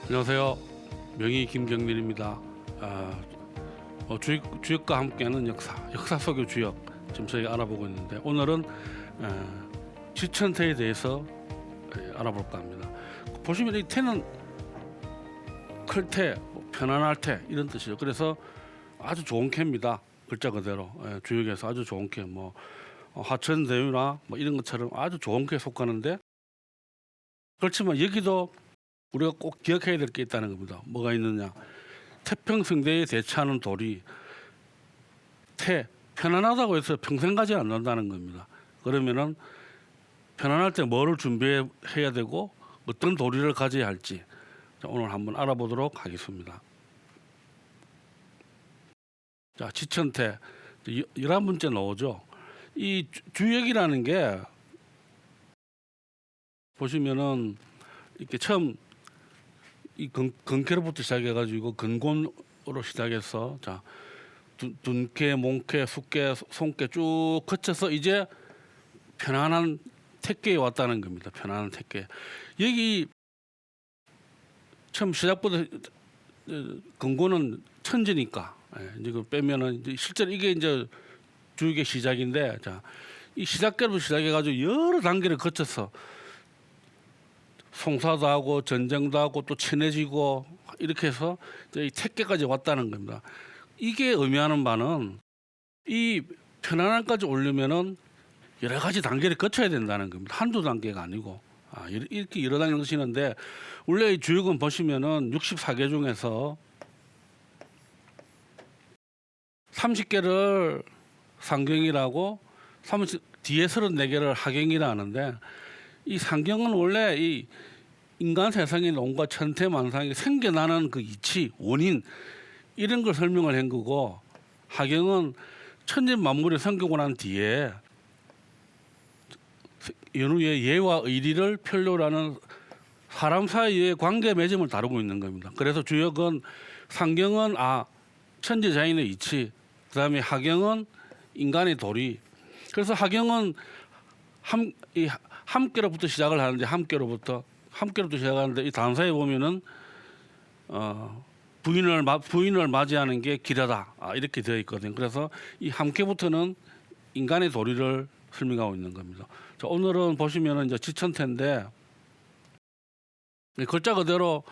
안녕하세요. 명의 김경민입니다. 주역과 함께하는 역사 속의 주역 지금 저희가 알아보고 있는데 오늘은 지천태에 대해서 알아볼까 합니다. 보시면 이 태는 클태, 편안할 태 이런 뜻이죠. 그래서 아주 좋은 캐입니다. 글자 그대로 주역에서 아주 좋은 캐, 화천대유나 이런 것처럼 아주 좋은 캐에 속하는데 그렇지만 여기도 우리가 꼭 기억해야 될 게 있다는 겁니다. 뭐가 있느냐? 태평성대에 대처하는 돌이 편안하다고 해서 평생 가지 않는다는 겁니다. 그러면은 편안할 때 뭐를 준비해야 되고 어떤 도리를 가져야 할지 오늘 한번 알아보도록 하겠습니다. 자, 지천태 11번째 나오죠. 이 주역이라는 게 보시면은 이렇게 처음 이 근캐로부터 시작해가지고 근곤으로 시작해서 자 둔캐, 몽캐, 숙캐, 송캐 쭉 거쳐서 이제 편안한 택계에 왔다는 겁니다. 편안한 택계. 여기 처음 시작부터 근곤은 천지니까 이제 그 빼면은 이제 실제로 이게 이제 주역의 시작인데 자 이 시작계부터 시작해가지고 여러 단계를 거쳐서 송사도 하고 전쟁도 하고 또 친해지고 이렇게 해서 이제 이 택계까지 왔다는 겁니다. 이게 의미하는 바는 이 편안함까지 오려면은 여러 가지 단계를 거쳐야 된다는 겁니다. 한두 단계가 아니고 이렇게 여러 단계를 거치는데 원래 이 주역은 보시면은 64개 중에서 30개를 상경이라고 뒤에 34개를 하경이라 하는데 이 상경은 원래 이 인간 세상의 온갖 천태만상이 생겨나는 그 이치, 원인 이런 걸 설명을 한 거고 하경은 천지 만물이 생기고 난 뒤에 연후에 예와 의리를 필요로 하는 사람 사이의 관계 맺음을 다루고 있는 겁니다. 그래서 주역은 상경은 천지자연의 이치, 그다음에 하경은 인간의 도리. 그래서 하경은 함께로부터 시작을 하는데 함께로부터 시작하는데 이 단서에 보면은 부인을 맞이하는 게 기라다 이렇게 되어 있거든요. 그래서 이 함께부터는 인간의 도리를 설명하고 있는 겁니다. 자, 오늘은 보시면은 이제 지천태인데 글자 그대로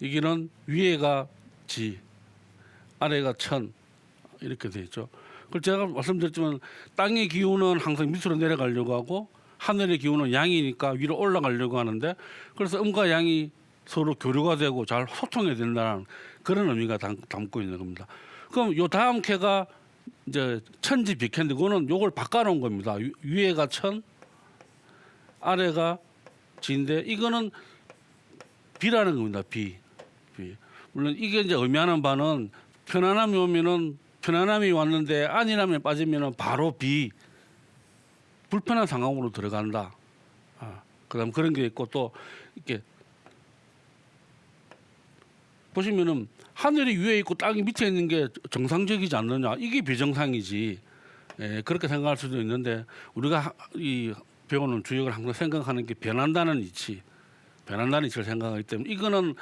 여기는 위에가 지, 아래가 천 이렇게 되어 있죠. 그래서 제가 말씀드렸지만 땅의 기운은 항상 밑으로 내려가려고 하고 하늘의 기운은 양이니까 위로 올라가려고 하는데 그래서 음과 양이 서로 교류가 되고 잘 소통해야 된다는 그런 의미가 담고 있는 겁니다. 그럼 요 다음 캐가 이제 천지 비캐인데 그거는 요걸 바꿔놓은 겁니다. 위에가 천, 아래가 지인데 이거는 비라는 겁니다. 비. 물론 이게 이제 의미하는 바는 편안함이 오면은 편안함이 왔는데 안일함에 빠지면은 바로 불편한 상황으로 들어간다. 그다음 그런 게 있고 또 이렇게 보시면은 하늘이 위에 있고 땅이 밑에 있는 게 정상적이지 않느냐? 이게 비정상이지. 그렇게 생각할 수도 있는데 우리가 이 배우는 주역을 항상 생각하는 게 변한다는 이치를 생각하기 때문에 이거는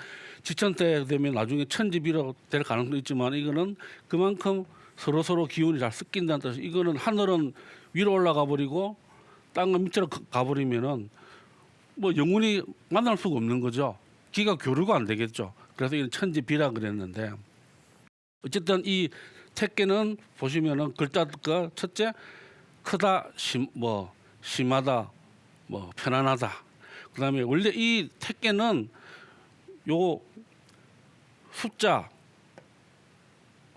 지천태 되면 나중에 천지비로 될 가능성도 있지만 이거는 그만큼 서로 기운이 잘 섞인다는 뜻이 이거는 하늘은 위로 올라가 버리고 땅은 밑으로 가버리면은 영원히 만날 수가 없는 거죠. 기가 교류가 안 되겠죠. 그래서 이건 천지비라 그랬는데 어쨌든 이 택계는 보시면은 글자가 첫째 크다, 심하다, 편안하다. 그다음에 원래 이 택계는 요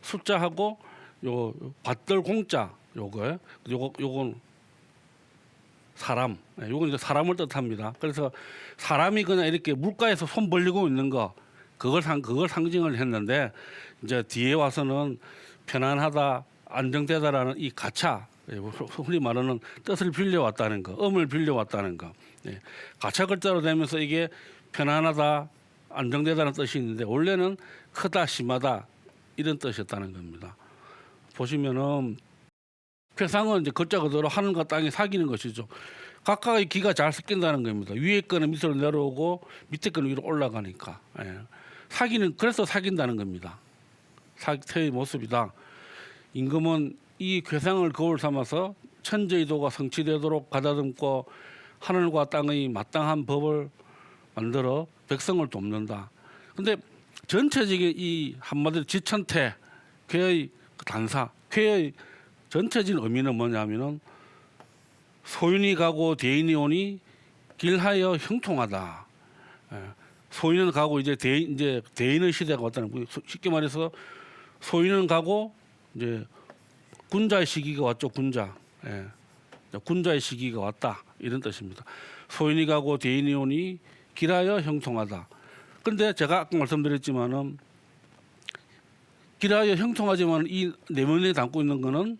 숫자하고 요 밭들 공자 요건 사람, 요건 이제 사람을 뜻합니다. 그래서 사람이 그냥 이렇게 물가에서 손 벌리고 있는 거 그걸 상징을 했는데 이제 뒤에 와서는 편안하다, 안정되다라는 이 가차, 흔히 말하는 뜻을 빌려왔다는 거, 음을 빌려왔다는 거. 가차 글자로 되면서 이게 편안하다, 안정되다는 뜻이 있는데 원래는 크다, 심하다 이런 뜻이었다는 겁니다. 보시면은 괴상은 이제 글자 그대로 하늘과 땅이 사귀는 것이죠. 각각의 기가 잘 섞인다는 겁니다. 위에 거는 밑으로 내려오고 밑에 거는 위로 올라가니까. 예. 사기는 그래서 사귄다는 겁니다. 사태의 모습이다. 임금은 이 괴상을 거울 삼아서 천재의도가 성취되도록 가다듬고 하늘과 땅의 마땅한 법을 만들어 백성을 돕는다. 근데 전체적인 이 한마디로 지천태, 괴의 단사, 괴의 전체적인 의미는 뭐냐면은 소인이 가고 대인이 오니 길하여 형통하다. 예. 소인은 가고 이제 대인의 시대가 왔다는 거예요. 쉽게 말해서 소인은 가고 이제 군자의 시기가 왔죠. 군자. 예. 군자의 시기가 왔다. 이런 뜻입니다. 소인이 가고 대인이 오니 길하여 형통하다. 근데 제가 아까 말씀드렸지만은 길하여 형통하지만 이 내면에 담고 있는 거는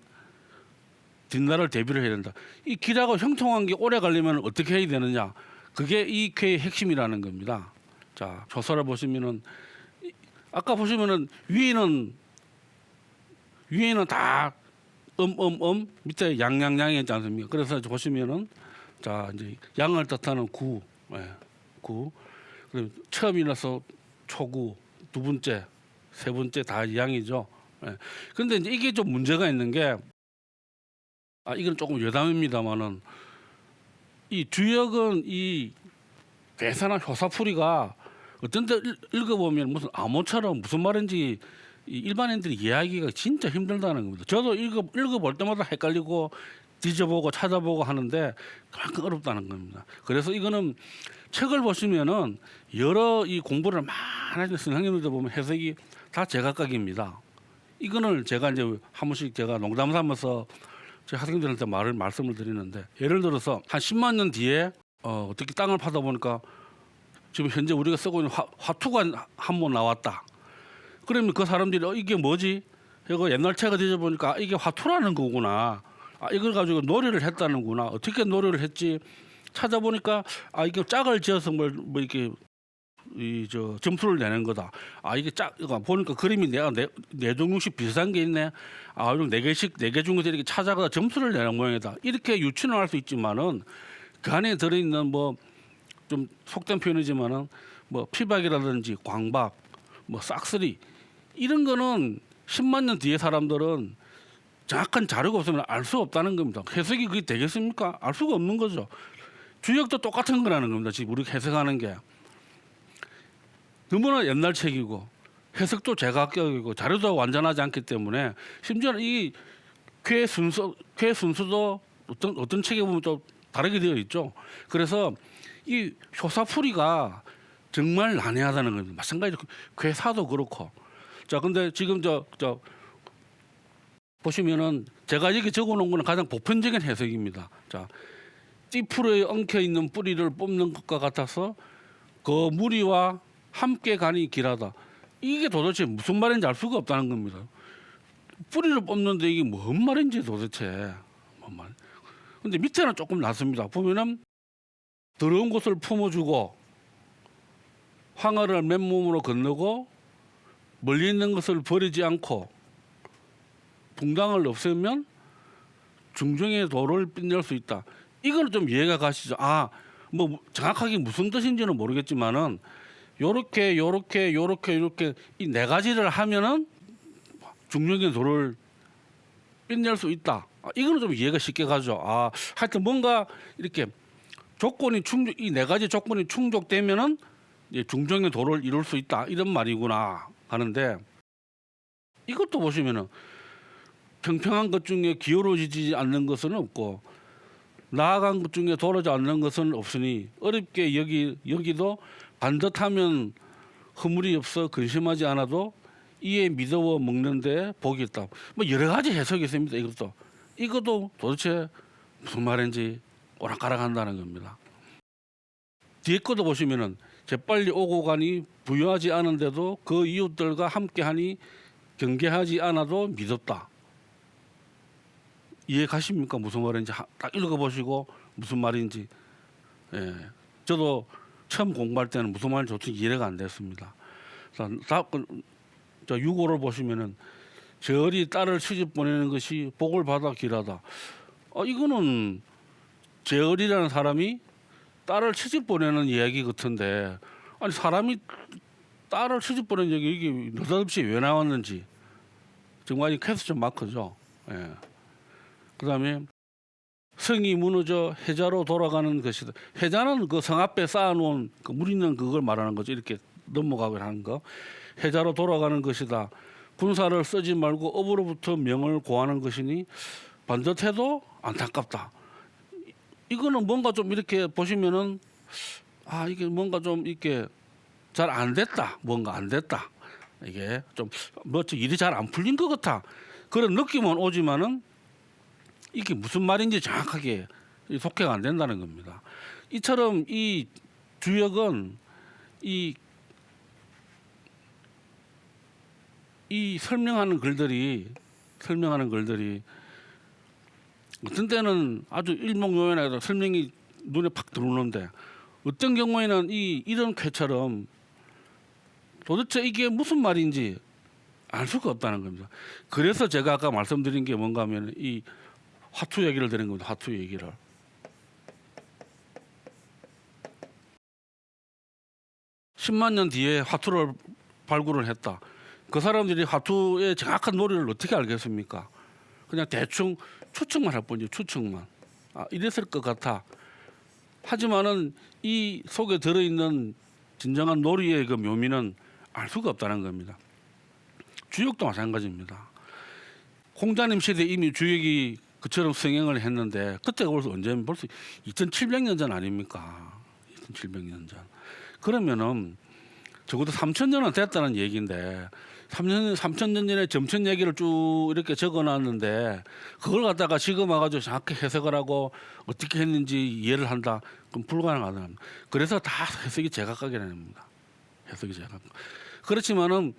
뒷날을 대비를 해야 된다. 이 길하고 형통한 게 오래 가려면 어떻게 해야 되느냐? 그게 이 쾌의 핵심이라는 겁니다. 자, 조사를 보시면은 아까 보시면은 위에는 다 밑에 양양양이 있지 않습니까? 그래서 보시면은 자 이제 양을 뜻하는 구, 예, 구. 그리고 처음이라서 초구, 두 번째, 세 번째 다 양이죠. 예. 근데 이제 이게 좀 문제가 있는 게 이건 조금 여담입니다만은 이 주역은 이 괴산한 효사풀이가 어떤 때 읽어보면 무슨 암호처럼 무슨 말인지 이 일반인들이 이해하기가 진짜 힘들다는 겁니다. 저도 읽어볼 때마다 헷갈리고 뒤져보고 찾아보고 하는데 그만큼 어렵다는 겁니다. 그래서 이거는 책을 보시면은 여러 이 공부를 많이 하시는 선생님들도 보면 해석이 다 제각각입니다. 이거는 제가 이제 한 번씩 제가 농담 삼아서 제 학생들한테 말씀을 드리는데 예를 들어서 한 10만 년 뒤에 어떻게 땅을 파다 보니까 지금 현재 우리가 쓰고 있는 화투가 한 번 나왔다. 그러면 그 사람들이 이게 뭐지? 이거 옛날 책을 뒤져보니까 이게 화투라는 거구나. 이걸 가지고 놀이를 했다는구나. 어떻게 놀이를 했지? 찾아보니까 이게 짝을 지어서 뭐 이렇게 점수를 내는 거다. 이게 이거 보니까 그림이 내가 네 종류씩 비슷한 게 있네. 이런 네 개 중에서 이렇게 찾아가 점수를 내는 모양이다. 이렇게 유추는 할 수 있지만은 그 안에 들어있는 뭐 좀 속된 표현이지만은 뭐 피박이라든지 광박, 뭐 싹쓸이 이런 거는 10만 년 뒤에 사람들은 정확한 자료가 없으면 알 수 없다는 겁니다. 해석이 그게 되겠습니까? 알 수가 없는 거죠. 주역도 똑같은 거라는 겁니다. 지금 우리가 해석하는 게 너무나 옛날 책이고 해석도 제각각이고 자료도 완전하지 않기 때문에 심지어는 이 쾌 순서도 어떤 책에 보면 또 다르게 되어 있죠. 그래서 이 효사풀이가 정말 난해하다는 겁니다. 마찬가지로 괴사도 그렇고. 자, 근데 지금 저 보시면은 제가 여기 적어놓은 거는 가장 보편적인 해석입니다. 자, 띠풀에 엉켜 있는 뿌리를 뽑는 것과 같아서 그 무리와 함께 가니 길하다. 이게 도대체 무슨 말인지 알 수가 없다는 겁니다. 뿌리를 뽑는데 이게 뭔 말인지 도대체 뭔 말? 근데 밑에는 조금 낫습니다. 보면은 더러운 것을 품어주고 황하를 맨몸으로 건너고 멀리 있는 것을 버리지 않고 붕당을 없애면 중정의 도를 빛낼 수 있다. 이거는 좀 이해가 가시죠? 뭐 정확하게 무슨 뜻인지는 모르겠지만은 요렇게 이 네 가지를 하면은 중정의 도를 빛낼 수 있다. 이거는 좀 이해가 쉽게 가죠. 하여튼 뭔가 이렇게 이 네 가지 조건이 충족되면은 중정의 도를 이룰 수 있다. 이런 말이구나 하는데 이것도 보시면은 평평한 것 중에 기울어지지 않는 것은 없고 나아간 것 중에 돌아지 않는 것은 없으니 어렵게 여기도 반듯하면 허물이 없어 근심하지 않아도 이에 믿어 먹는데 복이 있다. 뭐 여러 가지 해석이 있습니다. 이것도 도대체 무슨 말인지 오락가락한다는 겁니다. 뒤에 것도 보시면은 재빨리 오고 가니 부유하지 않은데도 그 이웃들과 함께하니 경계하지 않아도 믿었다. 이해 가십니까? 무슨 말인지 딱 읽어보시고 무슨 말인지. 예, 저도 처음 공부할 때는 무슨 말인지 도대체 이해가 안 됐습니다. 자, 6호를 보시면은 저리 딸을 시집 보내는 것이 복을 받아 길하다. 이거는 재열이라는 사람이 딸을 시집 보내는 이야기 같은데, 아니 사람이 딸을 시집 보낸 적이 이게 느닷없이 왜 나왔는지 정말 이 퀘스천 마크죠. 예. 그다음에 성이 무너져 해자로 돌아가는 것이다. 해자는 그 성 앞에 쌓아놓은 그 물 있는 그걸 말하는 거죠. 이렇게 넘어가고 하는 거. 해자로 돌아가는 것이다. 군사를 쓰지 말고 업으로부터 명을 구하는 것이니 반듯해도 안타깝다. 이거는 뭔가 좀 이렇게 보시면은 아 이게 뭔가 좀 이렇게 잘 안 됐다. 뭔가 안 됐다. 이게 좀 뭐 일이 잘 안 풀린 것 같아. 그런 느낌은 오지만은 이게 무슨 말인지 정확하게 독해가 안 된다는 겁니다. 이처럼 이 주역은 이 설명하는 글들이 어떤 때는 아주 일목요연하게 설명이 눈에 팍 들어오는데 어떤 경우에는 이런 쾌처럼 도대체 이게 무슨 말인지 알 수가 없다는 겁니다. 그래서 제가 아까 말씀드린 게 뭔가 하면 이 화투 얘기를 드린 겁니다. 화투 얘기를. 10만 년 뒤에 화투를 발굴을 했다. 그 사람들이 화투의 정확한 논리를 어떻게 알겠습니까? 그냥 대충 추측만 할 뿐이죠. 추측만. 아, 이랬을 것 같아. 하지만은 이 속에 들어있는 진정한 논리의 그 묘미는 알 수가 없다는 겁니다. 주역도 마찬가지입니다. 공자님 시대에 이미 주역이 그처럼 성행을 했는데 그때가 벌써 언제면 벌써 2700년 전 아닙니까? 2700년 전. 그러면은 적어도 3000년은 됐다는 얘기인데 3000년 전에 점천 얘기를 쭉 이렇게 적어놨는데 그걸 갖다가 지금 와가지고 정확히 해석을 하고 어떻게 했는지 이해를 한다. 그럼 불가능하다. 그래서 다 해석이 제각각이 됩니다. 해석이 제각각. 그렇지만은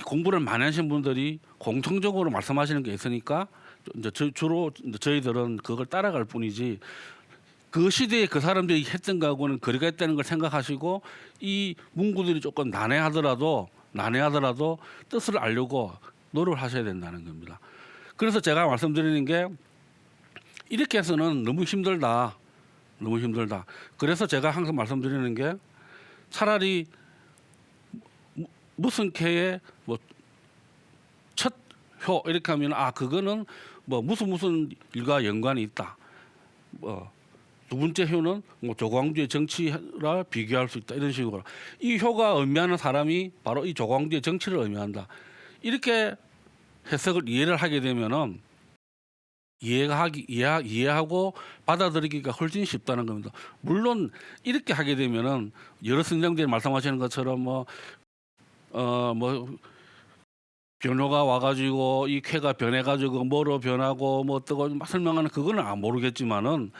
공부를 많이 하신 분들이 공통적으로 말씀하시는 게 있으니까 이제 주로 저희들은 그걸 따라갈 뿐이지 그 시대에 그 사람들이 했던 거하고는 거리가 있다는 걸 생각하시고 이 문구들이 조금 난해하더라도 뜻을 알려고 노력을 하셔야 된다는 겁니다. 그래서 제가 말씀드리는 게 이렇게 해서는 너무 힘들다. 그래서 제가 항상 말씀드리는 게 차라리 무슨 캐의 뭐 첫 효 이렇게 하면 아 그거는 뭐 무슨 일과 연관이 있다. 두 번째 효는 뭐 조광조의 정치라 비교할 수 있다 이런 식으로 이 효가 의미하는 사람이 바로 이 조광조의 정치를 의미한다. 이렇게 해석을 이해를 하게 되면은 이해하고 받아들이기가 훨씬 쉽다는 겁니다. 물론 이렇게 하게 되면은 여러 선생들이 말씀하시는 것처럼 뭐 변호가 와가지고 이 쾌가 변해가지고 뭐로 변하고 뭐 어떠고 설명하는 그거는 모르겠지만은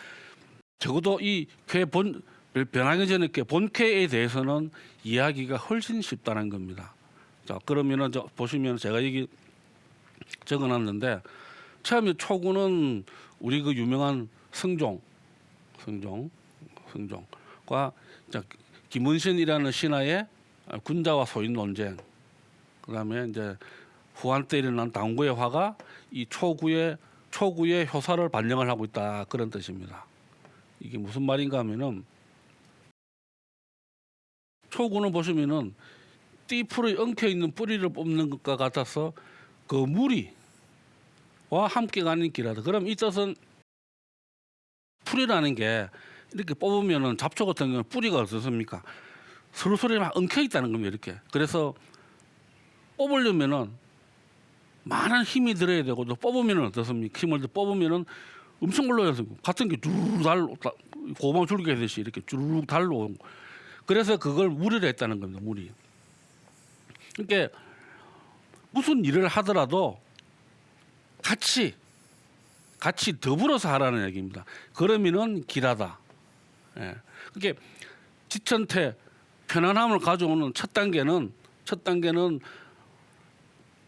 적어도 이 쾌 변하기 전에 본쾌에 대해서는 이해하기가 훨씬 쉽다는 겁니다. 자 그러면은 보시면 제가 여기 적어놨는데 처음에 초구는 우리 그 유명한 성종과 김은신이라는 신하의 군자와 소인 논쟁. 그다음에 이제 후한 때 일어난 당구의 화가 이 초구의 효사를 반영을 하고 있다 그런 뜻입니다. 이게 무슨 말인가 하면은 초구는 보시면은 띠풀에 엉켜 있는 뿌리를 뽑는 것과 같아서 그 무리와 함께 가는 길하다. 그럼 이 뜻은 풀이라는 게 이렇게 뽑으면은 잡초 같은 경우는 뿌리가 어떻습니까? 서로서로 막 엉켜 있다는 겁니다. 이렇게. 그래서 뽑으려면은 많은 힘이 들어야 되고 또 뽑으면은 어떻습니까? 힘을 뽑으면은 엄청 올라가서 같은 게 쭈르륵 달로 고방 줄기 하듯이 이렇게 쭈르륵 달로 그래서 그걸 무리를 했다는 겁니다. 무리. 그러니까 무슨 일을 하더라도 같이 더불어서 하라는 얘기입니다. 그러면은 길하다. 예. 그게 지천태 편안함을 가져오는 첫 단계는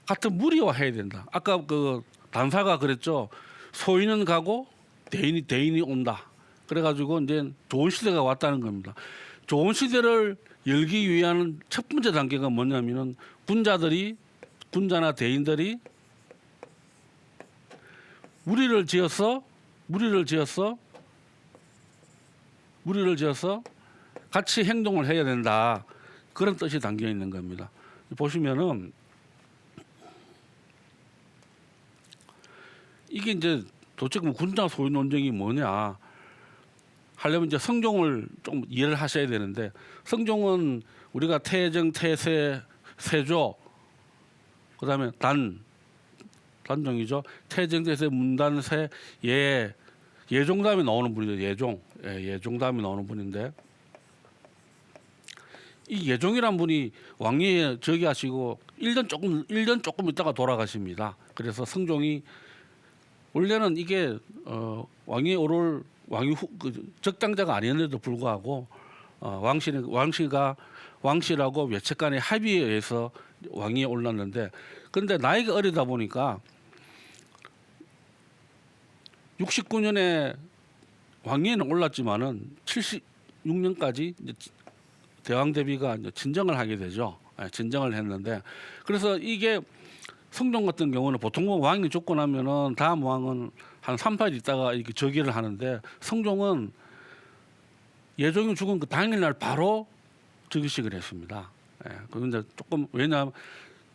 같은 무리와 해야 된다. 아까 그 단사가 그랬죠. 소인은 가고 대인이 온다. 그래가지고 이제 좋은 시대가 왔다는 겁니다. 좋은 시대를 열기 위한 첫 번째 단계가 뭐냐면은 군자나 대인들이 무리를 지어서 무리를 지어서 같이 행동을 해야 된다. 그런 뜻이 담겨 있는 겁니다. 보시면은 이게 이제 도대체 군자 소유 논쟁이 뭐냐 하려면 이제 성종을 좀 이해를 하셔야 되는데, 성종은 우리가 태정, 태세, 세조, 그다음에 단종이죠. 태정, 태세, 문단세, 예종 다음에 나오는 분이죠. 예종 다음에 나오는 분인데, 이 예종이란 분이 왕위에 저기 하시고 1년 조금 있다가 돌아가십니다. 그래서 성종이 원래는 이게 왕위에 오를 적당자가 아니었는데도 불구하고 왕실하고 외척간의 합의에 의해서 왕위에 올랐는데, 그런데 나이가 어리다 보니까 69년에 왕위에는 올랐지만은 76년까지 대왕 대비가 진정을 하게 되죠. 진정을 했는데, 그래서 이게 성종 같은 경우는 보통 왕이 죽고 나면은 다음 왕은 한 3, 8일 있다가 이렇게 즉위를 하는데, 성종은 예종이 죽은 그 당일날 바로 즉위식을 했습니다. 그런데 조금 왜냐하면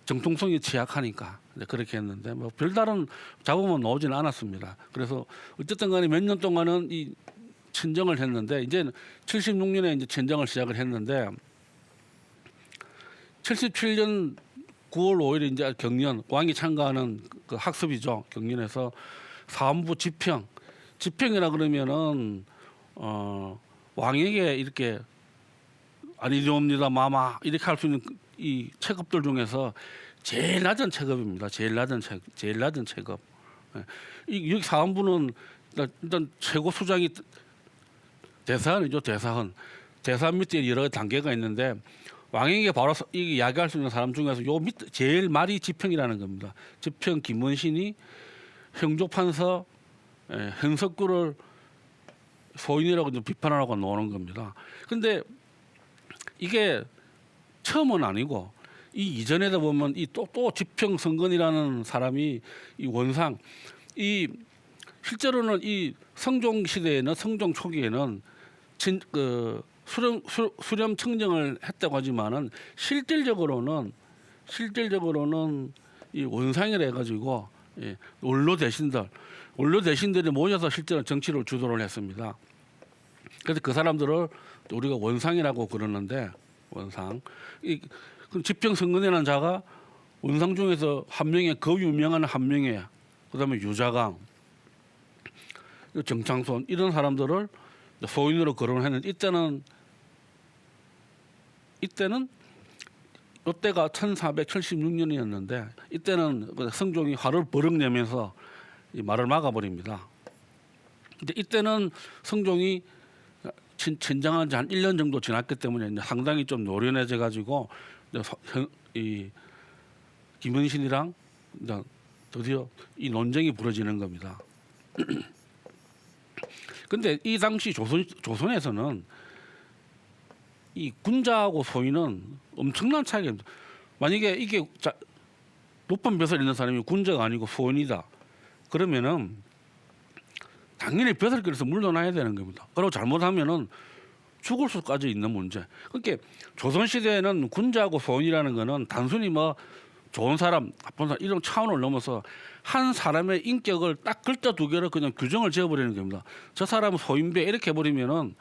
정통성이 취약하니까 그렇게 했는데, 뭐 별다른 잡음은 나오지는 않았습니다. 그래서 어쨌든 간에 몇 년 동안은 이 친정을 했는데, 이제 76년에 이제 친정을 시작을 했는데, 77년 9월 5일 이제 경련, 왕이 참가하는 그 학습이죠. 경련에서 사원부 지평이라 그러면은 왕에게 이렇게 아니옵니다 마마 이렇게 할 수 있는 이 체급들 중에서 제일 낮은 체급입니다. 제일 낮은 체급. 여기 사원부는 일단 최고 수장이 대사헌이죠. 대사헌 밑에 여러 단계가 있는데, 왕에게 바로 이야기할 수 있는 사람 중에서 요 밑 제일 말이 지평이라는 겁니다. 지평 김원신이 형조판서 현석구를 소인이라고 비판하라고 나오는 겁니다. 근데 이게 처음은 아니고, 이 이전에도 보면 이 또 지평성건이라는 사람이 이 원상, 이 실제로는 이 성종 시대에는, 성종 초기에는 수렴 청정을 했다고 하지만은 실질적으로는 이 원상이라 해가지고 원로 대신들이 모여서 실제로 정치를 주도를 했습니다. 그래서 그 사람들을 우리가 원상이라고 그러는데, 원상. 그 지평성근이라는 자가 원상 중에서 한 명의 그 유명한 한 명이에요. 그다음에 유자강, 정창손 이런 사람들을 소인으로 거론했는데, 이때는 이때가 1476년이었는데, 이때는 성종이 화를 버럭 내면서 이 말을 막아버립니다. 근데 이때는 성종이 친정한 지 한 1년 정도 지났기 때문에 이제 상당히 좀 노련해져 가지고 이 김원신이랑 드디어 이 논쟁이 벌어지는 겁니다. 근데 이 당시 조선에서는 이 군자하고 소인은 엄청난 차이가 있습니다. 만약에 이게 높은 벼슬 있는 사람이 군자가 아니고 소인이다 그러면은 당연히 벼슬길에서 물러나야 되는 겁니다. 그리고 잘못하면은 죽을 수까지 있는 문제. 그러니까 조선 시대에는 군자하고 소인이라는 거는 단순히 뭐 좋은 사람, 나쁜 사람 이런 차원을 넘어서 한 사람의 인격을 딱 글자 두 개로 그냥 규정을 지어버리는 겁니다. 저 사람은 소인배 이렇게 해버리면은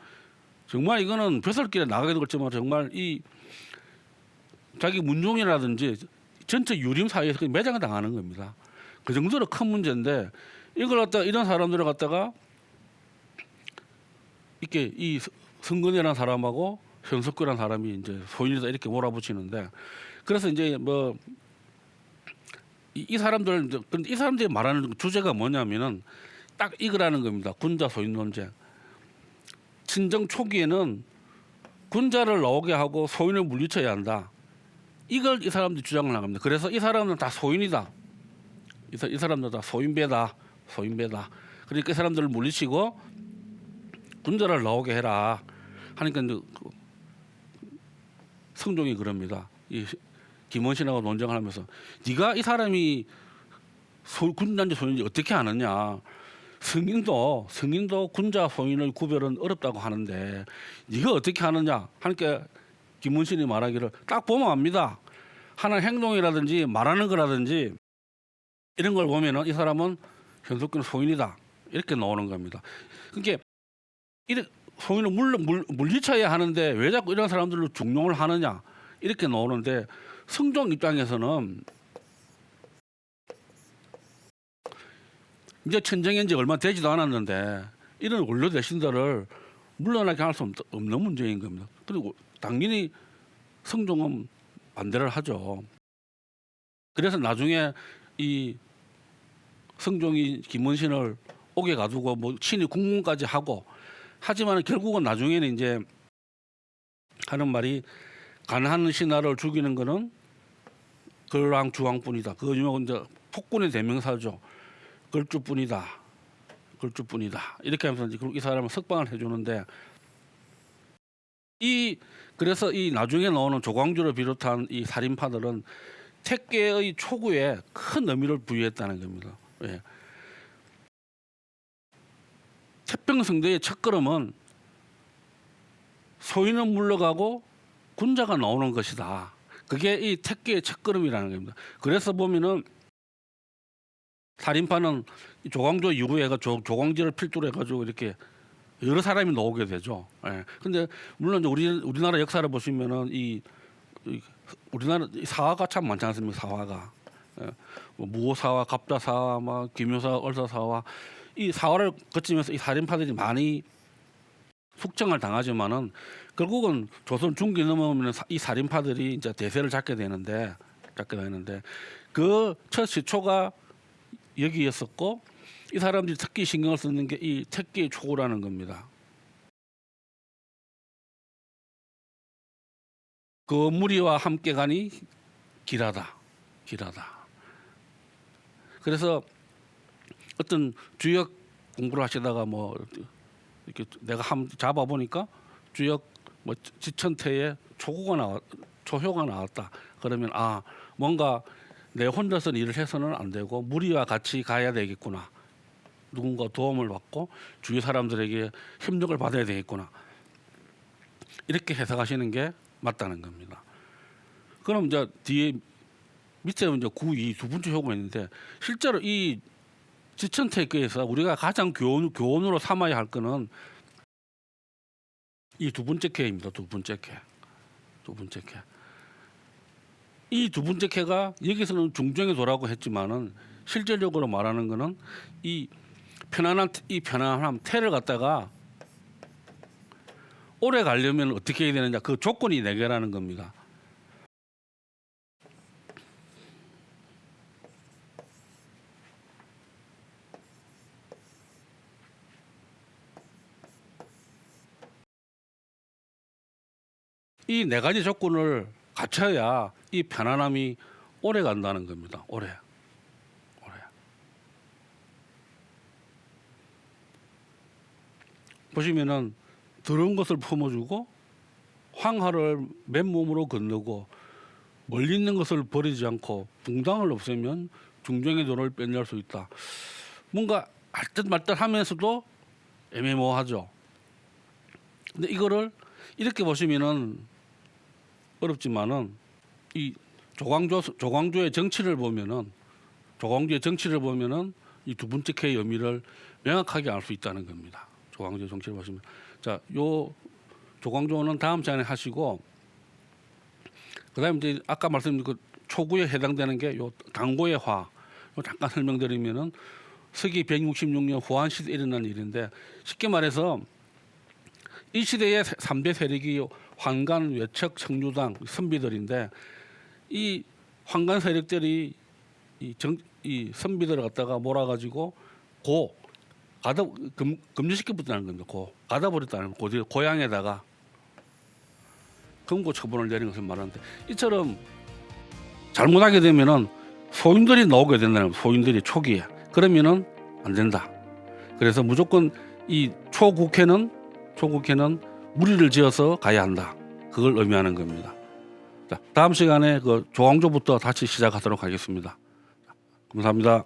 정말 이거는 벼슬길에 나가기도 그렇지만 정말 이 자기 문종이라든지 전체 유림 사회에서 매장을 당하는 겁니다. 그 정도로 큰 문제인데, 이걸 갖다가 이런 사람들을 갖다가 이렇게 이 성근이라는 사람하고 현석구라는 사람이 이제 소인이다 이렇게 몰아붙이는데, 그래서 이제 뭐 이 사람들이 말하는 주제가 뭐냐면은 딱 이거라는 겁니다. 군자 소인 논쟁. 친정 초기에는 군자를 나오게 하고 소인을 물리쳐야 한다. 이걸 이 사람들이 주장을 나갑니다. 그래서 이 사람은 다 소인이다. 이 사람들 다 소인배다. 그러니까 이 사람들을 물리치고 군자를 나오게 해라 하니까 이제 성종이 그럽니다. 이 김원신하고 논쟁을 하면서 네가 이 사람이 군자인지 소인인지 어떻게 아느냐. 성인도 군자 소인의 구별은 어렵다고 하는데 네가 어떻게 하느냐 하니까 김문신이 말하기를 딱 보면 압니다. 하는 행동이라든지 말하는 거라든지 이런 걸 보면은 이 사람은 현석균 소인이다 이렇게 나오는 겁니다. 그러니까 소인을 물리쳐야 하는데 왜 자꾸 이런 사람들로 중용을 하느냐 이렇게 나오는데 성종 입장에서는 이제 천정한 지 얼마 되지도 않았는데 이런 원로 대신들을 물러나게 할 수 없는 문제인 겁니다. 그리고 당연히 성종은 반대를 하죠. 그래서 나중에 이 성종이 김문신을 옥에 가두고 뭐 친히 국문까지 하고 하지만 결국은 나중에는 이제 하는 말이 가난한 신하를 죽이는 거는 걸왕 주왕뿐이다. 그 유명한 이제 폭군의 대명사죠. 걸주뿐이다. 이렇게 하면서 이제 이 사람을 석방을 해주는데 그래서 이 나중에 나오는 조광조를 비롯한 이 살인파들은 택계의 초구에 큰 의미를 부여했다는 겁니다. 예. 태평성대의 첫걸음은 소인은 물러가고 군자가 나오는 것이다. 그게 이 택계의 첫걸음이라는 겁니다. 그래서 보면은 살인파는 조광조 이후에 조광지를 필두로 해가지고 이렇게 여러 사람이 나오게 되죠. 예. 근데 물론 우리나라 역사를 보시면은 우리나라 사화가 참 많지 않습니까? 사화가 뭐 무호사화, 갑자사화, 막 기묘사화, 얼사사화 이 사화를 거치면서 이 살인파들이 많이 숙청을 당하지만은 결국은 조선 중기 넘어오면 이 살인파들이 이제 대세를 잡게 되는데 그 첫 시초가 여기였었고 이 사람들이 특히 신경을 쓰는 게 이 택계의 초구라는 겁니다. 그 무리와 함께 가니 길하다. 그래서 어떤 주역 공부를 하시다가 뭐 이렇게 내가 잡아 보니까 주역 뭐 지천태에 초효가 나왔다. 그러면 뭔가 내 혼자서 일을 해서는 안 되고 무리와 같이 가야 되겠구나. 누군가 도움을 받고 주위 사람들에게 협력을 받아야 되겠구나. 이렇게 해석하시는 게 맞다는 겁니다. 그럼 이제 뒤에 밑에 이제 구2 두 번째 효과가 있는데 실제로 이 지천태교에서 우리가 가장 교훈으로 삼아야 할 거는 이 두 번째 캐입니다. 두 번째 캐. 이 두 번째 캐가 여기서는 중정의 도라고 했지만은 실질적으로 말하는 거는 이 편안함 태를 갖다가 오래 가려면 어떻게 해야 되느냐 그 조건이 네 개라는 겁니다. 이 네 가지 조건을 갖춰야 이 편안함이 오래 간다는 겁니다. 오래. 보시면은 더러운 것을 품어주고 황하를 맨몸으로 건너고 멀리 있는 것을 버리지 않고 붕당을 없애면 중정의 돈을 빼낼 수 있다. 뭔가 알듯 말듯 하면서도 애매모호하죠. 근데 이거를 이렇게 보시면은 어렵지만은 이 조광조의 정치를 보면은 이 두 번째 캐의 의미를 명확하게 알 수 있다는 겁니다. 조광조의 정치를 보시면 자, 요 조광조는 다음 시간에 하시고 그다음에 이제 아까 말씀드린 그 초구에 해당되는 게 요 당고의 화. 요 잠깐 설명드리면은 서기 166년 후한 시대에 일어난 일인데 쉽게 말해서 이 시대의 3대 세력이 환관, 외척, 청류당 선비들인데 이 환관 세력들이 이 선비들을 갖다가 몰아가지고 금지시켜버렸다는 겁니다. 가다버렸다는 고향에다가 금고 처분을 내린 것을 말하는데 이처럼 잘못하게 되면은 소인들이 나오게 된다는 거예요. 소인들이 초기에 그러면은 안 된다. 그래서 무조건 이 초국회는 무리를 지어서 가야 한다. 그걸 의미하는 겁니다. 자, 다음 시간에 그 조광조부터 다시 시작하도록 하겠습니다. 감사합니다.